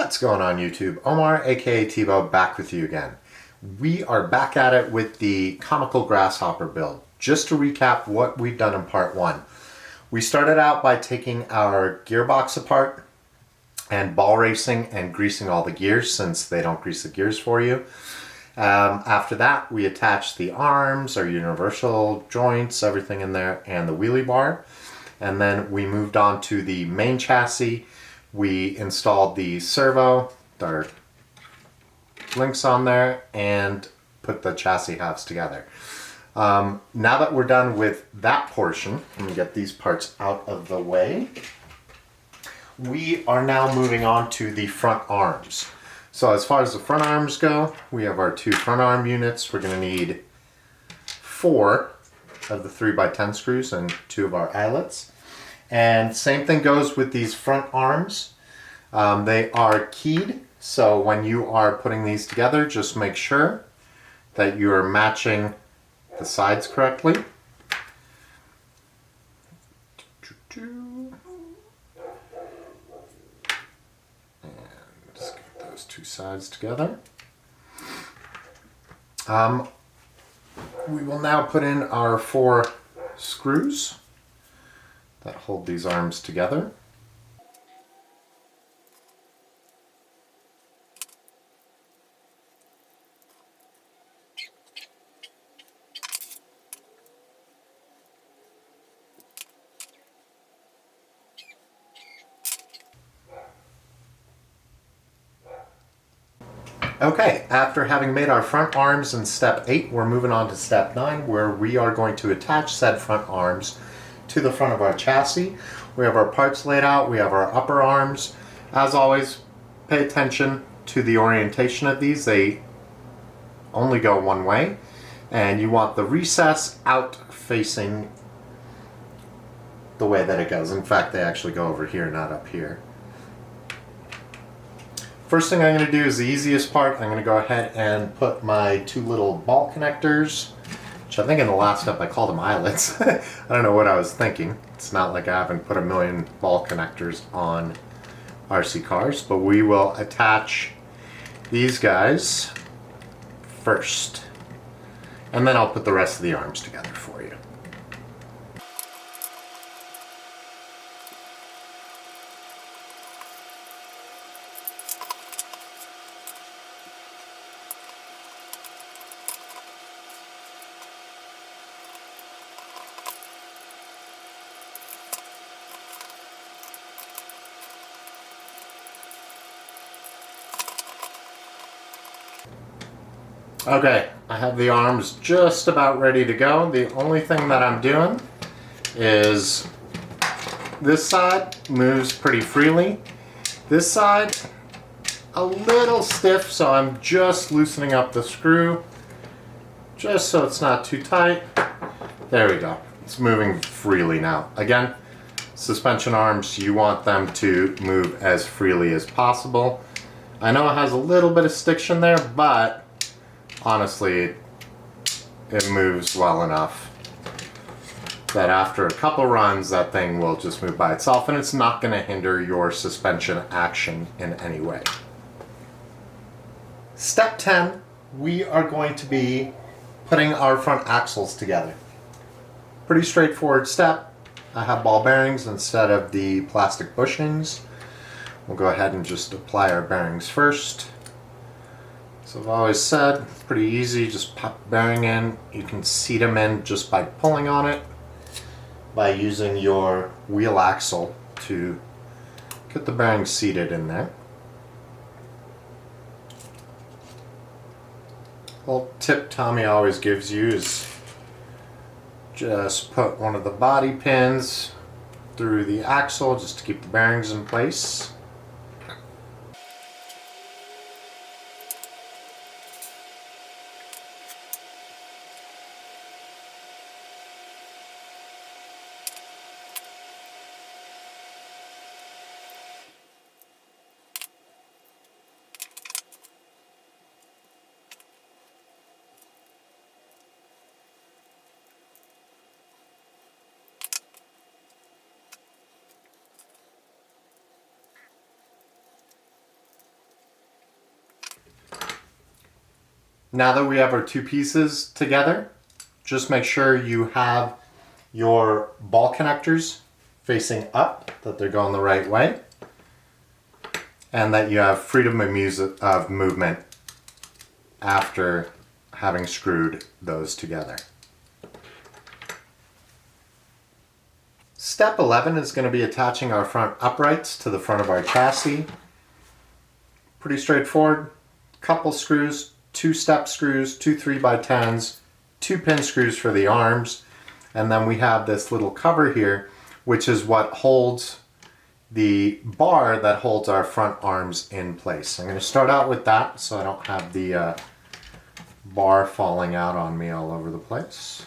What's going on YouTube? Omar, aka Tebow, back with you again. We are back at it with the Comical Grasshopper build. Just to recap what we've done in part one. We started out by taking our gearbox apart and ball racing and greasing all the gears, since they don't grease the gears for you. After that, we attached the arms, our universal joints, everything in there, and the wheelie bar. And then we moved on to the main chassis. We installed the servo, our links on there, and put the chassis halves together. Now that we're done with that portion, let me get these parts out of the way. We are now moving on to the front arms. So as far as the front arms go, we have our two front arm units. We're going to need 4 of the 3x10 screws and 2 of our eyelets. And same thing goes with these front arms. They are keyed, so when you are putting these together, just make sure that you are matching the sides correctly. And just get those 2 sides together. We will now put in our 4 screws that hold these arms together. Okay, after having made our front arms in step 8, we're moving on to step 9, where we are going to attach said front arms to the front of our chassis. We have our parts laid out, we have our upper arms. As always, pay attention to the orientation of these. They only go one way, and you want the recess out facing the way that it goes. In fact, they actually go over here, not up here. First thing I'm going to do is the easiest part. I'm going to go ahead and put my 2 little ball connectors, which I think in the last step I called them eyelets. I don't know what I was thinking. It's not like I haven't put a million ball connectors on RC cars, but we will attach these guys first, and then I'll put the rest of the arms together for you. Okay, I have the arms just about ready to go. The only thing that I'm doing is this side moves pretty freely. This side, a little stiff, so I'm just loosening up the screw just so it's not too tight. There we go. It's moving freely now. Again, suspension arms, you want them to move as freely as possible. I know it has a little bit of stiction there, but honestly, it moves well enough that after a couple runs, that thing will just move by itself, and it's not going to hinder your suspension action in any way. Step 10, we are going to be putting our front axles together. Pretty straightforward step. I have ball bearings instead of the plastic bushings. We'll go ahead and just apply our bearings first. So I've always said, pretty easy, just pop the bearing in. You can seat them in just by pulling on it, by using your wheel axle to get the bearing seated in there. Little tip Tommy always gives you is just put one of the body pins through the axle just to keep the bearings in place. Now that we have our two pieces together, just make sure you have your ball connectors facing up, that they're going the right way, and that you have freedom of movement after having screwed those together. Step 11 is going to be attaching our front uprights to the front of our chassis. Pretty straightforward. Couple screws, 2 step screws, 2 3x10s, 2 pin screws for the arms, and then we have this little cover here, which is what holds the bar that holds our front arms in place. I'm going to start out with that so I don't have the bar falling out on me all over the place.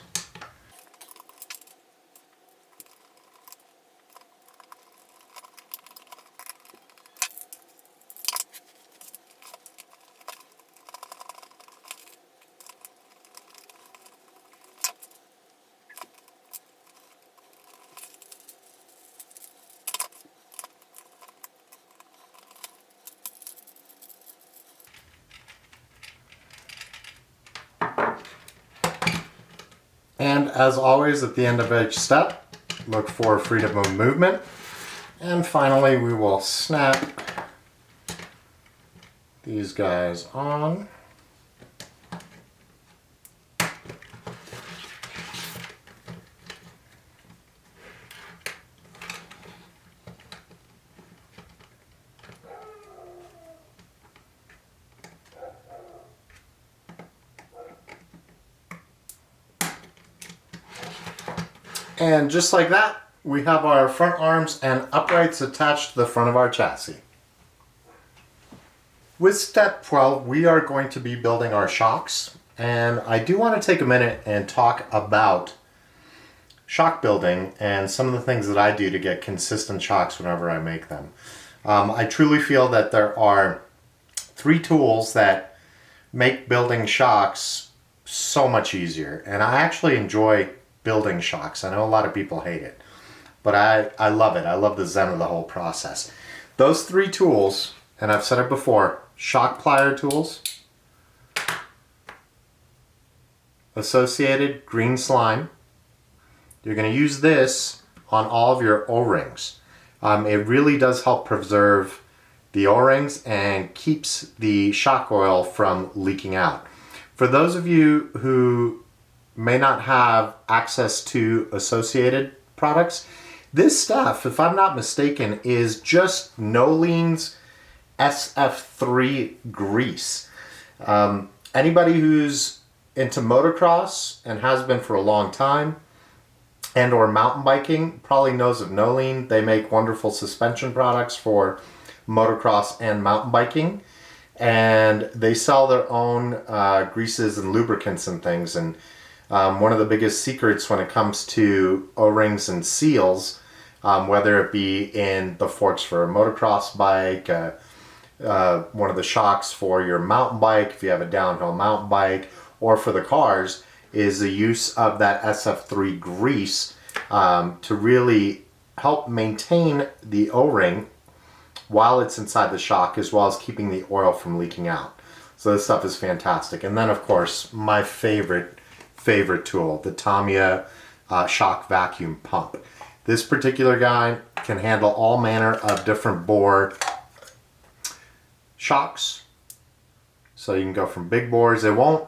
And as always, at the end of each step, look for freedom of movement. And finally, we will snap these guys on. And just like that, we have our front arms and uprights attached to the front of our chassis. With step 12, we are going to be building our shocks. And I do want to take a minute and talk about shock building and some of the things that I do to get consistent shocks whenever I make them. I truly feel that there are 3 tools that make building shocks so much easier. And I actually enjoy building shocks. I know a lot of people hate it, but I love it. I love the zen of the whole process. Those 3 tools, and I've said it before, shock plier tools, associated green slime. You're going to use this on all of your O-rings. It really does help preserve the O-rings and keeps the shock oil from leaking out. For those of you who may not have access to associated products, this stuff, if I'm not mistaken, is just Nolene's SF3 grease. Anybody who's into motocross and has been for a long time and or mountain biking probably knows of Nolene. They make wonderful suspension products for motocross and mountain biking, and they sell their own greases and lubricants and things. And one of the biggest secrets when it comes to O-rings and seals, whether it be in the forks for a motocross bike, one of the shocks for your mountain bike, if you have a downhill mountain bike, or for the cars, is the use of that SF3 grease to really help maintain the O-ring while it's inside the shock, as well as keeping the oil from leaking out. So this stuff is fantastic. And then, of course, my favorite tool, the Tamiya shock vacuum pump. This particular guy can handle all manner of different bore shocks. So you can go from big bores. It won't,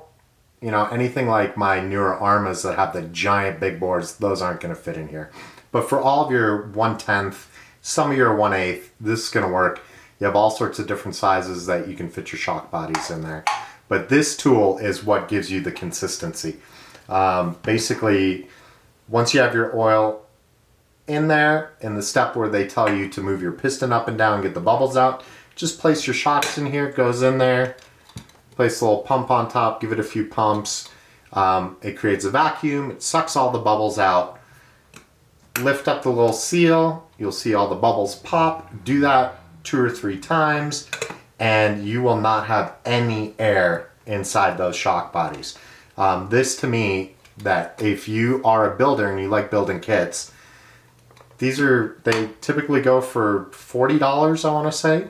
anything like my newer Armas that have the giant big bores, those aren't going to fit in here. But for all of your 1/10, some of your 1/8, this is going to work. You have all sorts of different sizes that you can fit your shock bodies in there. But this tool is what gives you the consistency. Basically, once you have your oil in there, in the step where they tell you to move your piston up and down, get the bubbles out, just place your shocks in here, it goes in there, place a little pump on top, give it a few pumps. It creates a vacuum, it sucks all the bubbles out. Lift up the little seal, you'll see all the bubbles pop. Do that 2 or 3 times, and you will not have any air inside those shock bodies. This, to me, that if you are a builder and you like building kits, they typically go for $40, I want to say.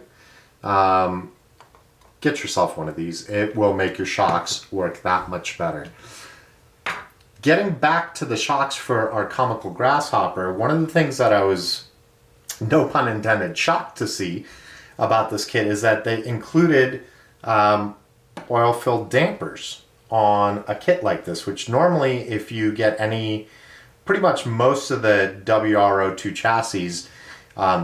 get yourself one of these. It will make your shocks work that much better. Getting back to the shocks for our Comical Grasshopper, one of the things that I was, no pun intended, shocked to see about this kit is that they included oil-filled dampers on a kit like this, which normally if you get pretty much most of the WR02 chassis,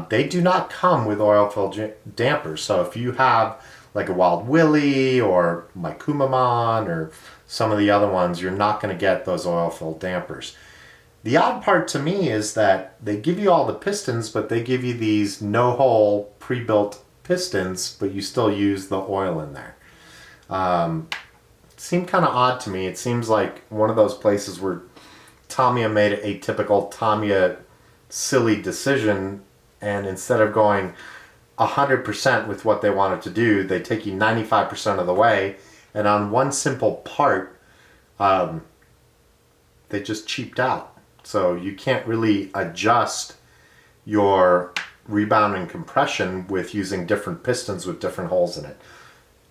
they do not come with oil-filled dampers. So if you have like a Wild Willie or my Kumamon or some of the other ones, you're not going to get those oil-filled dampers. The odd part to me is that they give you all the pistons, but they give you these no-hole pre-built pistons, but you still use the oil in there. It seemed kind of odd to me. It seems like one of those places where Tamiya made a typical Tamiya silly decision, and instead of going 100% with what they wanted to do, they take you 95% of the way, and on one simple part, they just cheaped out. So you can't really adjust your rebound and compression with using different pistons with different holes in it.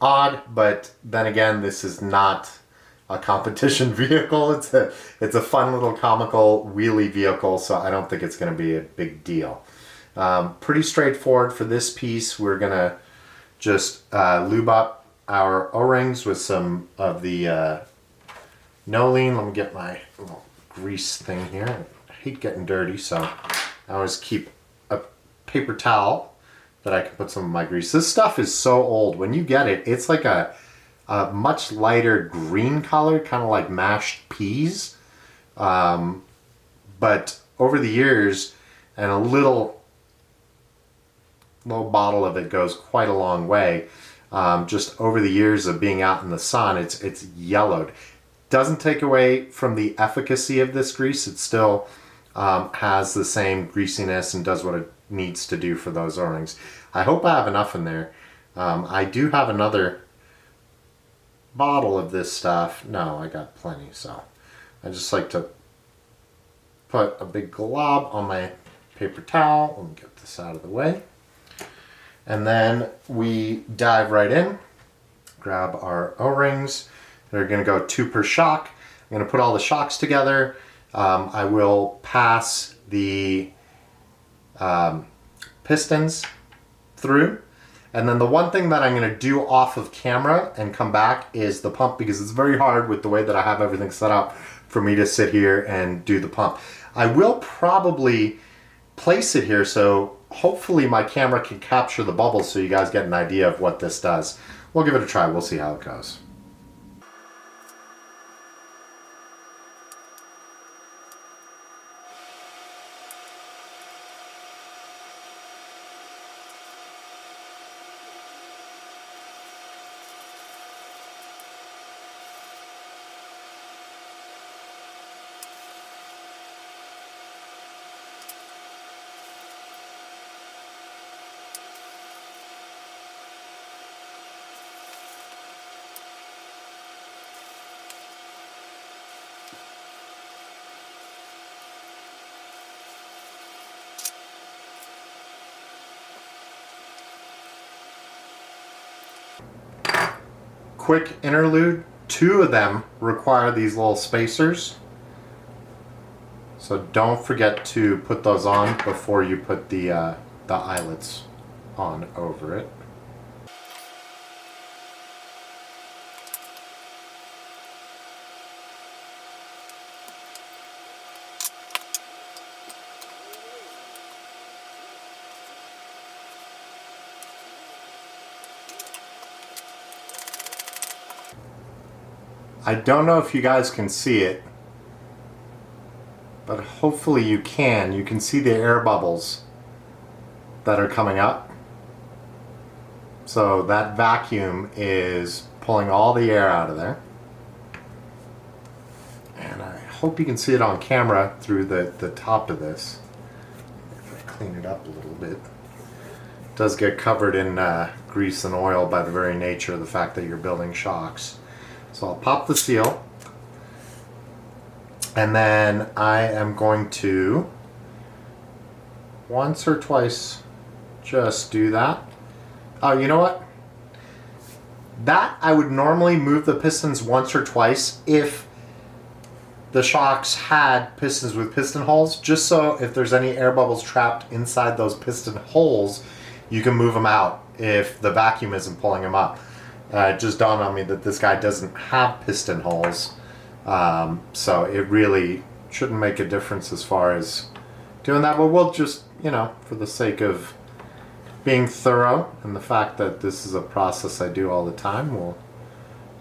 Odd, but then again, this is not a competition vehicle. It's a fun little comical wheelie vehicle, so I don't think it's going to be a big deal. Pretty straightforward for this piece. We're going to just lube up our O-rings with some of the Nolene. Let me get my little grease thing here. I hate getting dirty, so I always keep a paper towel that I can put some of my grease. This stuff is so old. When you get it, it's like a much lighter green color, kind of like mashed peas. But over the years, and a little bottle of it goes quite a long way. Just over the years of being out in the sun, it's yellowed. Doesn't take away from the efficacy of this grease. It still has the same greasiness and does what it needs to do for those O-rings. I hope I have enough in there. I do have another bottle of this stuff. No, I got plenty, so I just like to put a big glob on my paper towel. Let me get this out of the way. And then we dive right in, grab our O-rings. They're going to go 2 per shock. I'm going to put all the shocks together. I will pass the pistons through. And then the one thing that I'm going to do off of camera and come back is the pump, because it's very hard with the way that I have everything set up for me to sit here and do the pump. I will probably place it here, so hopefully my camera can capture the bubbles so you guys get an idea of what this does. We'll give it a try. We'll see how it goes. Quick interlude, 2 of them require these little spacers. So don't forget to put those on before you put the eyelets on over it. I don't know if you guys can see it, but hopefully you can. You can see the air bubbles that are coming up. So that vacuum is pulling all the air out of there. And I hope you can see it on camera through the top of this. If I clean it up a little bit. It does get covered in grease and oil by the very nature of the fact that you're building shocks. So I'll pop the seal, and then I am going to once or twice just do that. Oh, you know what? That I would normally move the pistons once or twice if the shocks had pistons with piston holes, just so if there's any air bubbles trapped inside those piston holes, you can move them out if the vacuum isn't pulling them up. It just dawned on me that this guy doesn't have piston holes, so it really shouldn't make a difference as far as doing that, but we'll just, you know, for the sake of being thorough and the fact that this is a process I do all the time, we'll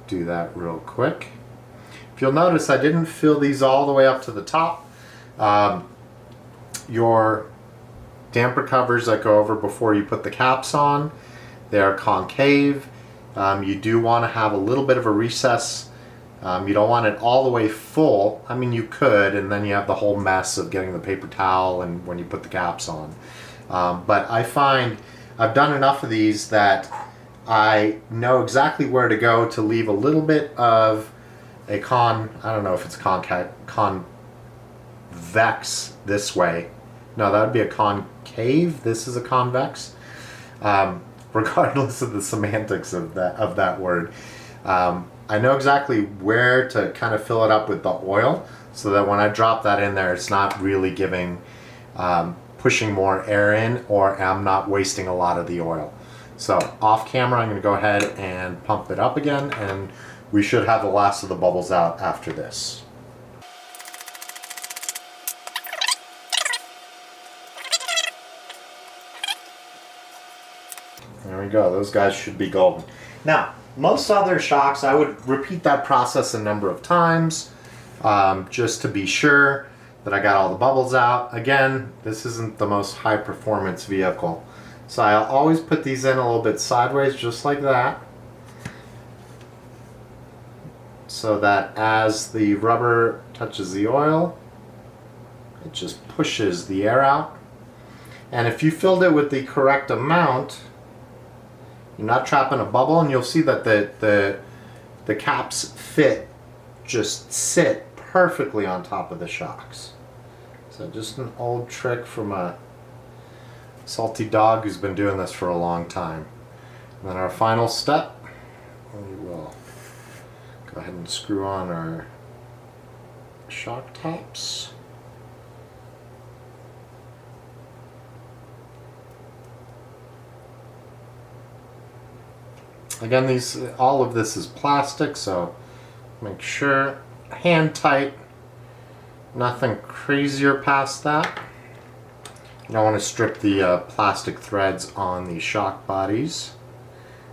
do that real quick. If you'll notice, I didn't fill these all the way up to the top. Your damper covers that go over before you put the caps on, they are concave. You do want to have a little bit of a recess. You don't want it all the way full. I mean, you could, and then you have the whole mess of getting the paper towel and when you put the caps on. But I find I've done enough of these that I know exactly where to go to leave a little bit of a I don't know if it's convex this way. No, that would be a concave. This is a convex. Regardless of the semantics of that word. I know exactly where to kind of fill it up with the oil so that when I drop that in there, it's not really giving, pushing more air in, or I'm not wasting a lot of the oil. So off camera, I'm going to go ahead and pump it up again, and we should have the last of the bubbles out after this. There we go, those guys should be golden. Now, most other shocks, I would repeat that process a number of times, just to be sure that I got all the bubbles out. Again, this isn't the most high performance vehicle. So I'll always put these in a little bit sideways, just like that, so that as the rubber touches the oil, it just pushes the air out. And if you filled it with the correct amount, you're not trapping a bubble, and you'll see that the caps just sit perfectly on top of the shocks. So just an old trick from a salty dog who's been doing this for a long time. And then our final step, we will go ahead and screw on our shock tops. Again, all of this is plastic, so make sure hand tight, nothing crazier past that. You don't want to strip the plastic threads on the shock bodies,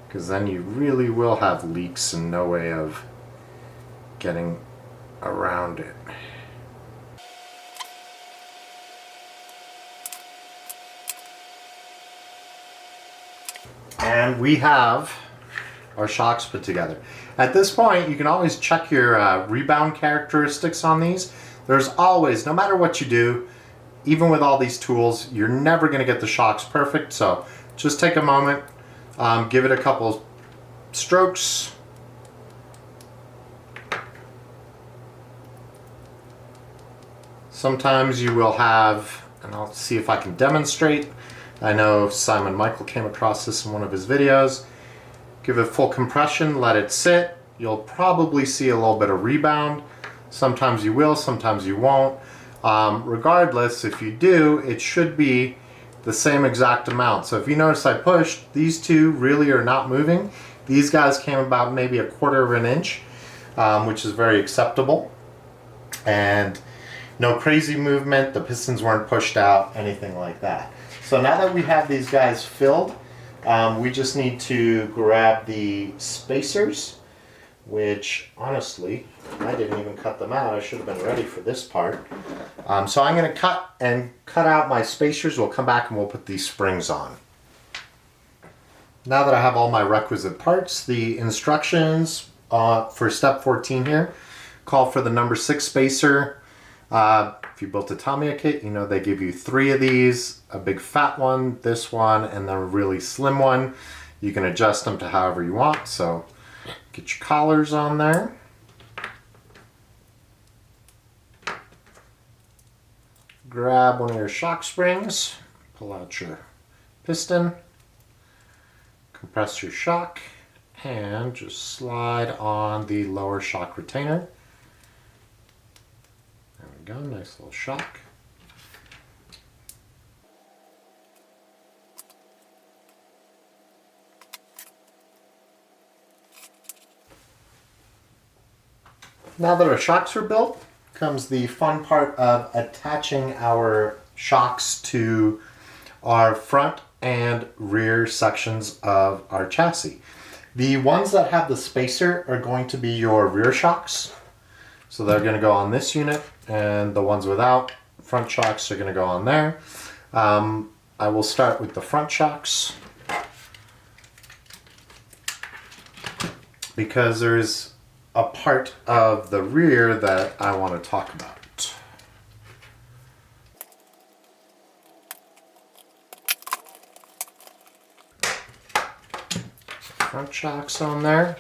because then you really will have leaks and no way of getting around it. And we have our shocks put together. At this point, you can always check your rebound characteristics on these. There's always, no matter what you do, even with all these tools, you're never going to get the shocks perfect. So just take a moment, give it a couple strokes. Sometimes you will have, and I'll see if I can demonstrate. I know Simon Michael came across this in one of his videos. Give it full compression, let it sit. You'll probably see a little bit of rebound. Sometimes you will, sometimes you won't. Regardless, if you do, it should be the same exact amount. So if you notice I pushed, these two really are not moving. These guys came about maybe 1/4 of an inch, which is very acceptable. And no crazy movement, the pistons weren't pushed out, anything like that. So now that we have these guys filled, we just need to grab the spacers, which honestly, I didn't even cut them out. I should have been ready for this part. So I'm going to cut out my spacers. We'll come back and we'll put these springs on. Now that I have all my requisite parts, the instructions for step 14 here call for the number 6 spacer. If you built a Tamiya kit, you know they give you 3 of these, a big fat one, this one, and then a really slim one. You can adjust them to however you want, so get your collars on there. Grab one of your shock springs, pull out your piston, compress your shock, and just slide on the lower shock retainer. There we go, nice little shock. Now that our shocks are built, comes the fun part of attaching our shocks to our front and rear sections of our chassis. The ones that have the spacer are going to be your rear shocks. So they're going to go on this unit, and the ones without front shocks are going to go on there. I will start with the front shocks because there's a part of the rear that I want to talk about. Front shocks on there.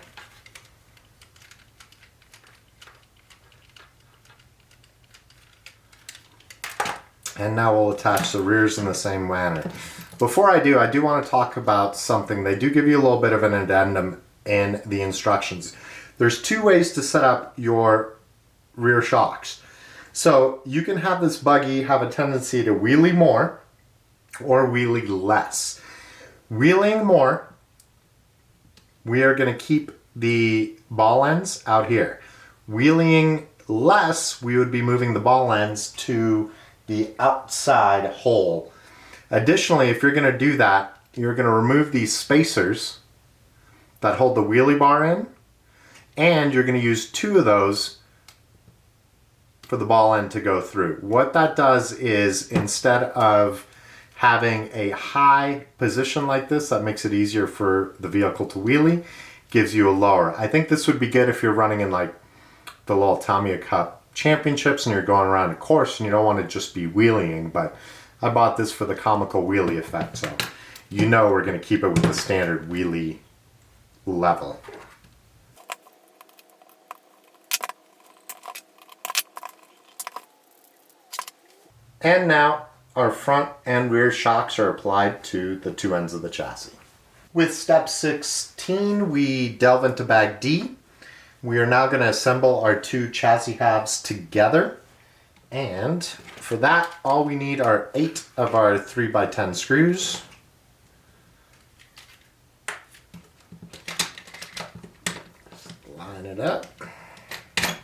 And now we'll attach the rears in the same manner. Before I do want to talk about something. They do give you a little bit of an addendum in the instructions. There's two ways to set up your rear shocks. So you can have this buggy have a tendency to wheelie more or wheelie less. Wheeling more, we are going to keep the ball ends out here. Wheeling less, we would be moving the ball ends to the outside hole. Additionally, if you're going to do that, you're going to remove these spacers that hold the wheelie bar in, and you're going to use two of those for the ball end to go through. What that does is, instead of having a high position like this that makes it easier for the vehicle to wheelie, gives you a lower. I think this would be good if you're running in like the little Tamiya Cup championships and you're going around a course and you don't want to just be wheeling, but I bought this for the comical wheelie effect, so you know we're going to keep it with the standard wheelie level. And now our front and rear shocks are applied to the two ends of the chassis. With step 16, we delve into bag D. We are now going to assemble our two chassis halves together. And for that, all we need are 8 of our 3x10 screws. Line it up. There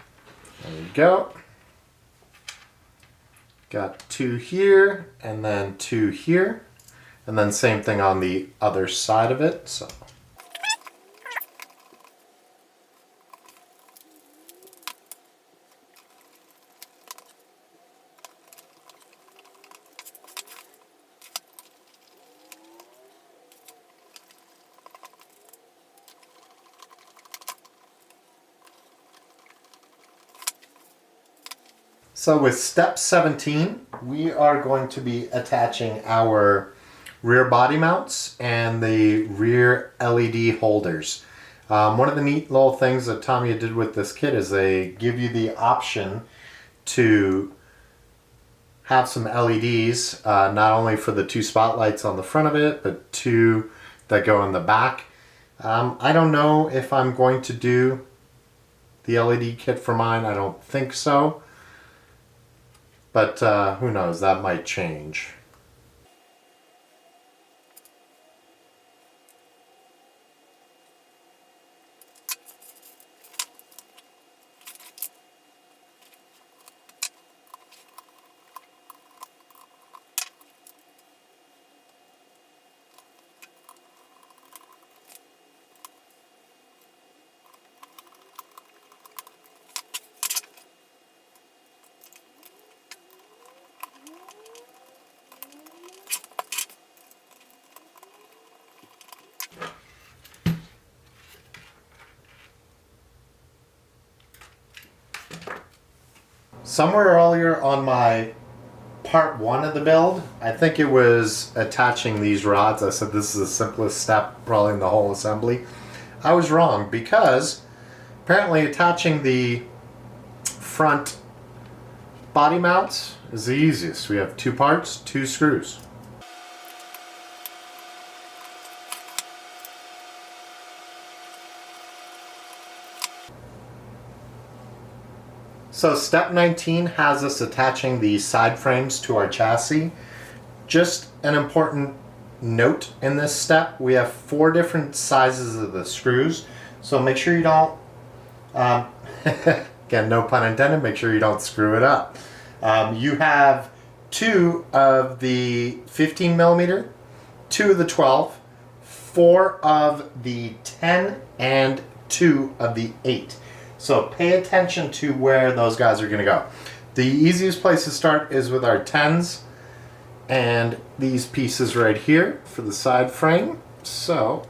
we go. Got 2 here, and then 2 here, and then same thing on the other side of it. So with step 17, we are going to be attaching our rear body mounts and the rear LED holders. One of the neat little things that Tamiya did with this kit is they give you the option to have some LEDs, not only for the 2 spotlights on the front of it, but 2 that go in the back. I don't know if I'm going to do the LED kit for mine. I don't think so. But who knows, that might change. Somewhere earlier on my part 1 of the build, I think it was attaching these rods. I said this is the simplest step probably in the whole assembly. I was wrong, because apparently attaching the front body mounts is the easiest. We have 2 parts, 2 screws. So step 19 has us attaching the side frames to our chassis. Just an important note in this step, we have 4 different sizes of the screws, so make sure you don't, again, no pun intended, make sure you don't screw it up. You have 2 of the 15 millimeter, 2 of the 12, 4 of the 10, and 2 of the 8. So pay attention to where those guys are going to go. The easiest place to start is with our 10s and these pieces right here for the side frame. So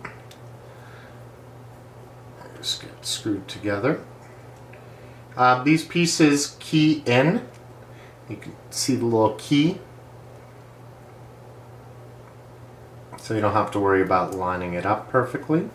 just get screwed together. These pieces key in. You can see the little key, so you don't have to worry about lining it up perfectly.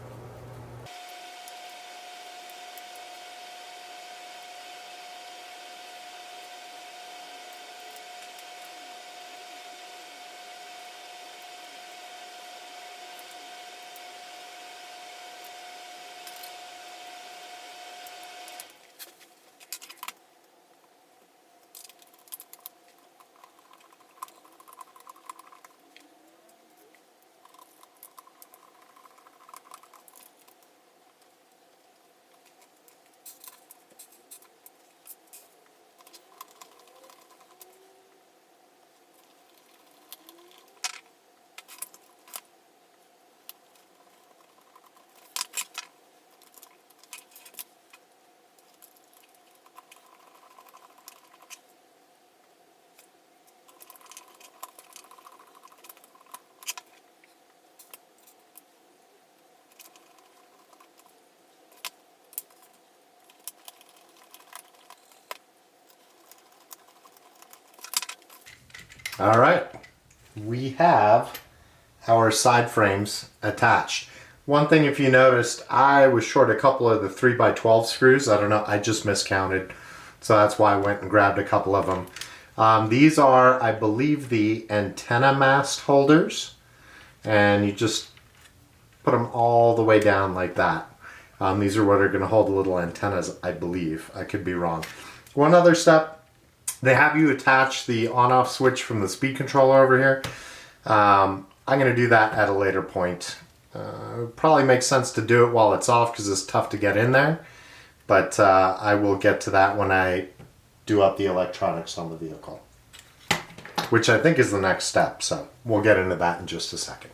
All right, we have our side frames attached. One thing, if you noticed, I was short a couple of the 3x12 screws. I don't know, I just miscounted. So that's why I went and grabbed a couple of them. These are, I believe, the antenna mast holders. And you just put them all the way down like that. These are what are going to hold the little antennas, I believe. I could be wrong. One other step. They have you attach the on-off switch from the speed controller over here. I'm going to do that at a later point. It probably makes sense to do it while it's off because it's tough to get in there. But I will get to that when I do up the electronics on the vehicle, which I think is the next step. So we'll get into that in just a second.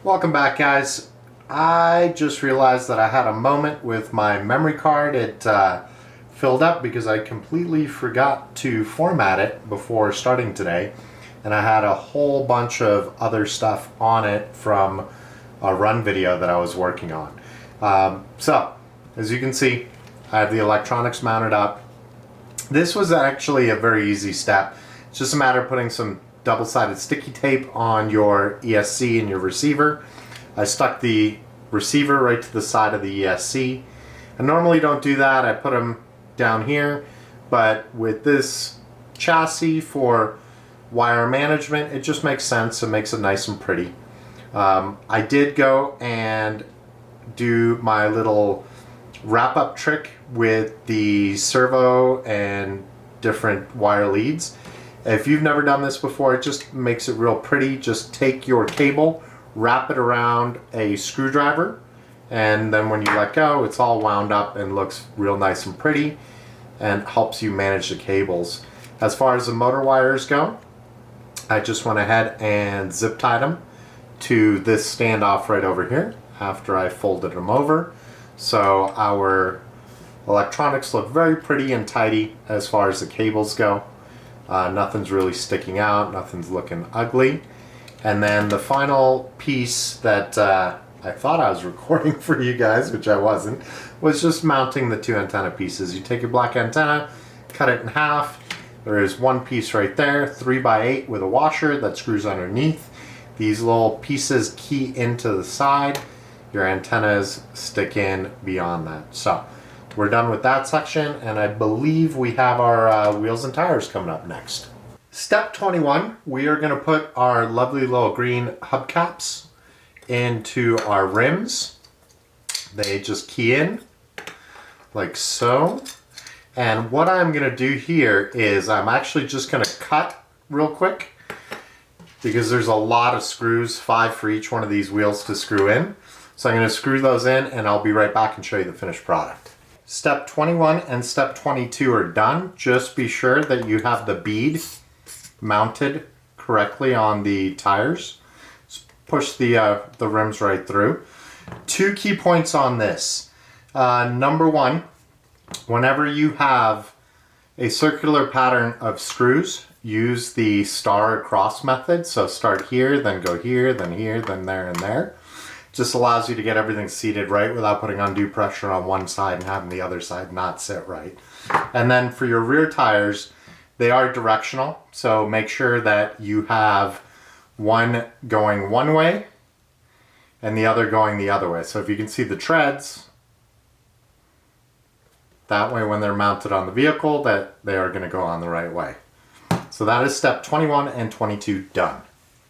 Welcome back, guys. I just realized that I had a moment with my memory card. It filled up because I completely forgot to format it before starting today, and I had a whole bunch of other stuff on it from a run video that I was working on. So as you can see, I have the electronics mounted up. This was actually a very easy step. It's just a matter of putting some double-sided sticky tape on your ESC and your receiver. I stuck the receiver right to the side of the ESC. I normally don't do that. I put them down here, but with this chassis for wire management, it just makes sense. It makes it nice and pretty. I did go and do my little wrap-up trick with the servo and different wire leads. If you've never done this before, it just makes it real pretty. Just take your cable, wrap it around a screwdriver, and then when you let go, it's all wound up and looks real nice and pretty and helps you manage the cables. As far as the motor wires go, I just went ahead and zip tied them to this standoff right over here after I folded them over. So our electronics look very pretty and tidy as far as the cables go. Nothing's really sticking out, nothing's looking ugly. And then the final piece that I thought I was recording for you guys, which I wasn't, was just mounting the 2 antenna pieces. You take your black antenna, cut it in half. There is one piece right there, 3x8 with a washer that screws underneath. These little pieces key into the side. Your antennas stick in beyond that. So we're done with that section, and I believe we have our wheels and tires coming up next. Step 21, we are going to put our lovely little green hubcaps into our rims. They just key in like so, And what I'm going to do here is I'm actually just going to cut real quick because there's a lot of screws, 5 for each one of these wheels to screw in. So I'm going to screw those in and I'll be right back and show you the finished product. Step 21 and step 22 are done. Just be sure that you have the bead mounted correctly on the tires. Just push the rims right through. 2 key points on this. Number 1, whenever you have a circular pattern of screws, use the star across method. So start here, then go here, then there, and there. Just allows you to get everything seated right without putting undue pressure on one side and having the other side not sit right. And then for your rear tires, they are directional. So make sure that you have one going one way and the other going the other way. So if you can see the treads, that way when they're mounted on the vehicle, that they are going to go on the right way. So that is step 21 and 22 done.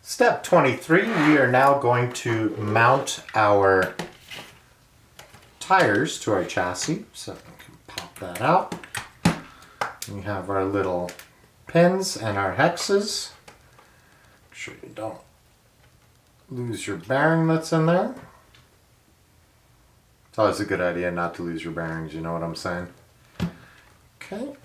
Step 23, we are now going to mount our tires to our chassis. So we can pop that out. We have our little pins and our hexes. Make sure you don't lose your bearing that's in there. It's always a good idea not to lose your bearings, you know what I'm saying? Okay.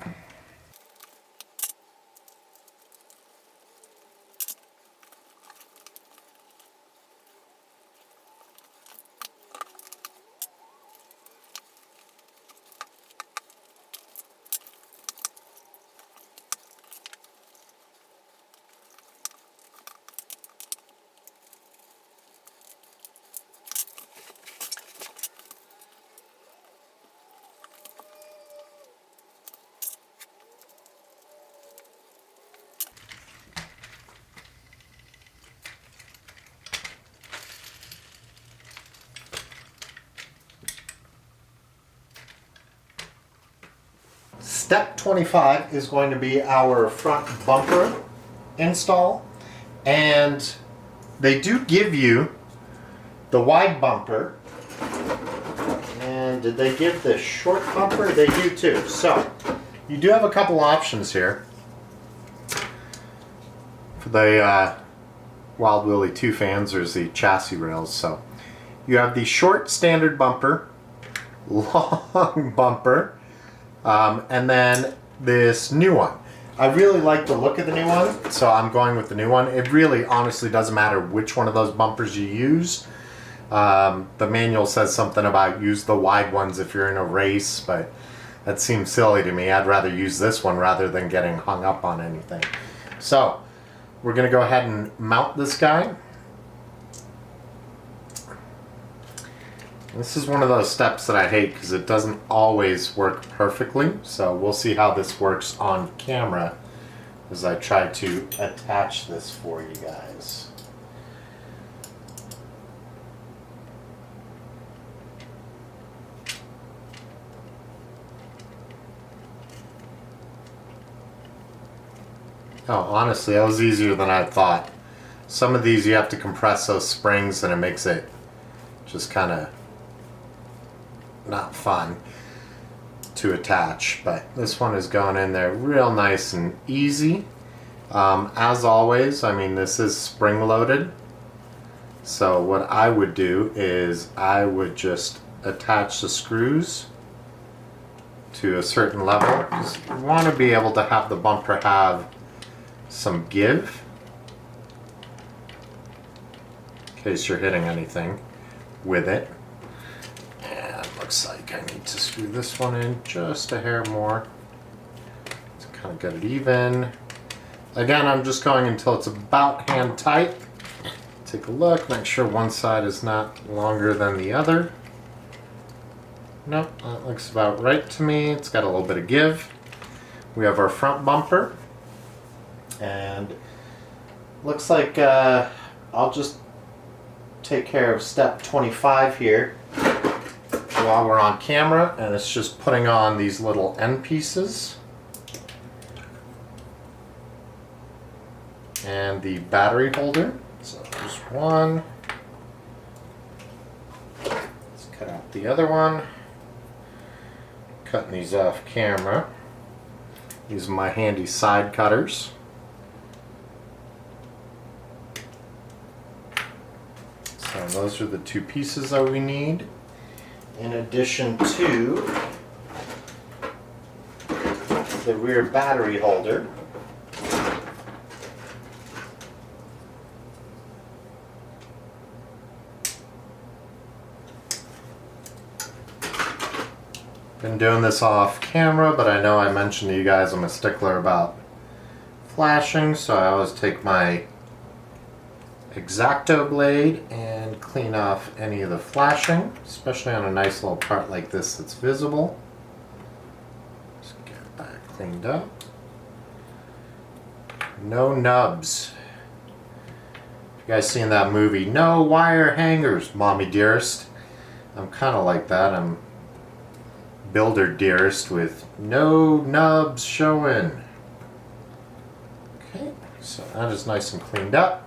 Step 25 is going to be our front bumper install, and they do give you the wide bumper, and did they give the short bumper? They do too. So you do have a couple options here for the Wild Willie 2 fans. There's the chassis rails. So you have the short standard bumper, long bumper, and then this new one. I really like the look of the new one, so I'm going with the new one. It really honestly doesn't matter which one of those bumpers you use. The manual says something about use the wide ones if you're in a race, but that seems silly to me. I'd rather use this one rather than getting hung up on anything. So we're going to go ahead and mount this guy. This is one of those steps that I hate because it doesn't always work perfectly. So we'll see how this works on camera as I try to attach this for you guys. Oh, honestly, that was easier than I thought. Some of these you have to compress those springs and it makes it just kind of not fun to attach, but this one is going in there real nice and easy. As always, I mean, this is spring loaded, so what I would do is I would just attach the screws to a certain level, because you want to be able to have the bumper have some give in case you're hitting anything with it. Looks like I need to screw this one in just a hair more to kind of get it even. Again, I'm just going until it's about hand tight. Take a look, make sure one side is not longer than the other. Nope, that looks about right to me. It's got a little bit of give. We have our front bumper, and looks like I'll just take care of step 25 here while we're on camera, and it's just putting on these little end pieces and the battery holder. So there's one. Let's cut out the other one. Cutting these off camera. These are my handy side cutters. So those are the two pieces that we need. In addition to the rear battery holder. Been doing this off camera, but I know I mentioned to you guys I'm a stickler about flashing, so I always take my X-Acto blade and clean off any of the flashing, especially on a nice little part like this that's visible. Just get that cleaned up. No nubs. You guys seen that movie, No Wire Hangers, Mommy Dearest? I'm kind of like that. I'm Builder Dearest with no nubs showing. Okay, so that is nice and cleaned up.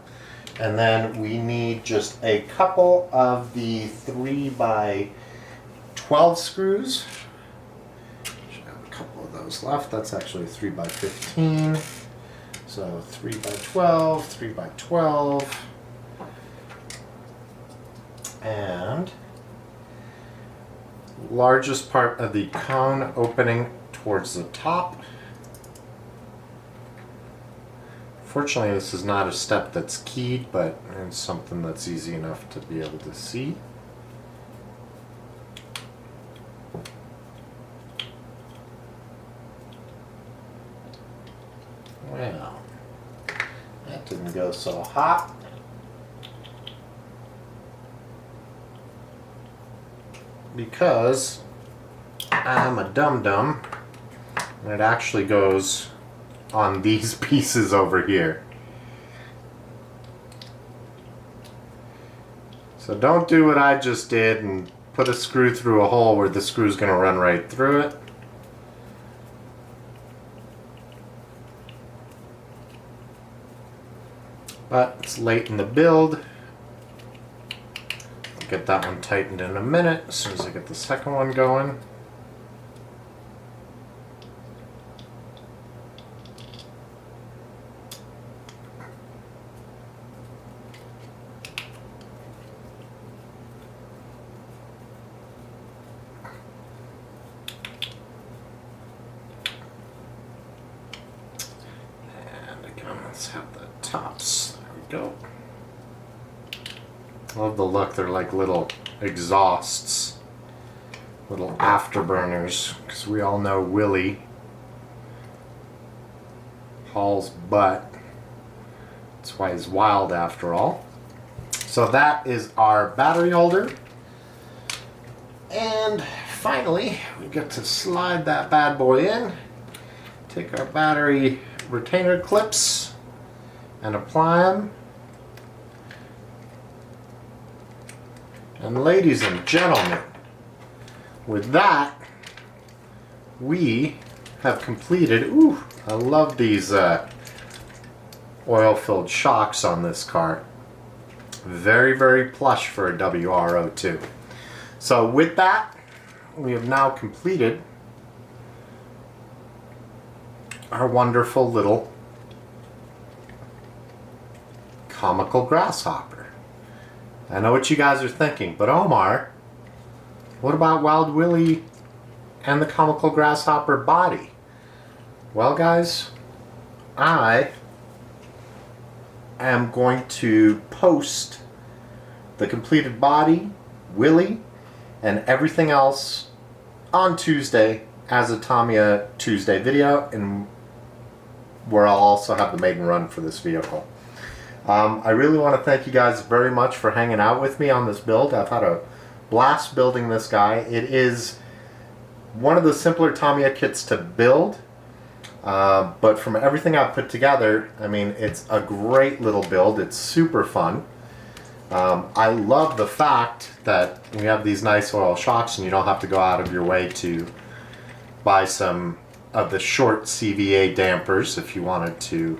And then we need just a couple of the 3x12 screws. Should have a couple of those left. That's actually 3x15. So 3x12, 3x12. And largest part of the cone opening towards the top. Fortunately, this is not a step that's keyed, but it's something that's easy enough to be able to see. Well, that didn't go so hot. Because I'm a dum-dum, and it actually goes on these pieces over here. So don't do what I just did and put a screw through a hole where the screw's going to run right through it. But it's late in the build. I'll get that one tightened in a minute as soon as I get the second one going. Let's have the tops. There we go. Love the look. They're like little exhausts, little afterburners, because we all know Willie hauls butt. That's why he's wild after all. So that is our battery holder. And finally, we get to slide that bad boy in. Take our battery retainer clips and apply them. And ladies and gentlemen, with that, we have completed, ooh, I love these oil-filled shocks on this car. Very, very plush for a WR02. So with that, we have now completed our wonderful little comical grasshopper. I know what you guys are thinking, but Omar, what about Wild Willie and the comical grasshopper body? Well guys, I am going to post the completed body, Willie, and everything else on Tuesday as a Tamiya Tuesday video, and where I'll also have the maiden run for this vehicle. I really want to thank you guys very much for hanging out with me on this build. I've had a blast building this guy. It is one of the simpler Tamiya kits to build, but from everything I've put together, I mean, it's a great little build. It's super fun. I love the fact that we have these nice oil shocks and you don't have to go out of your way to buy some of the short CVA dampers if you wanted to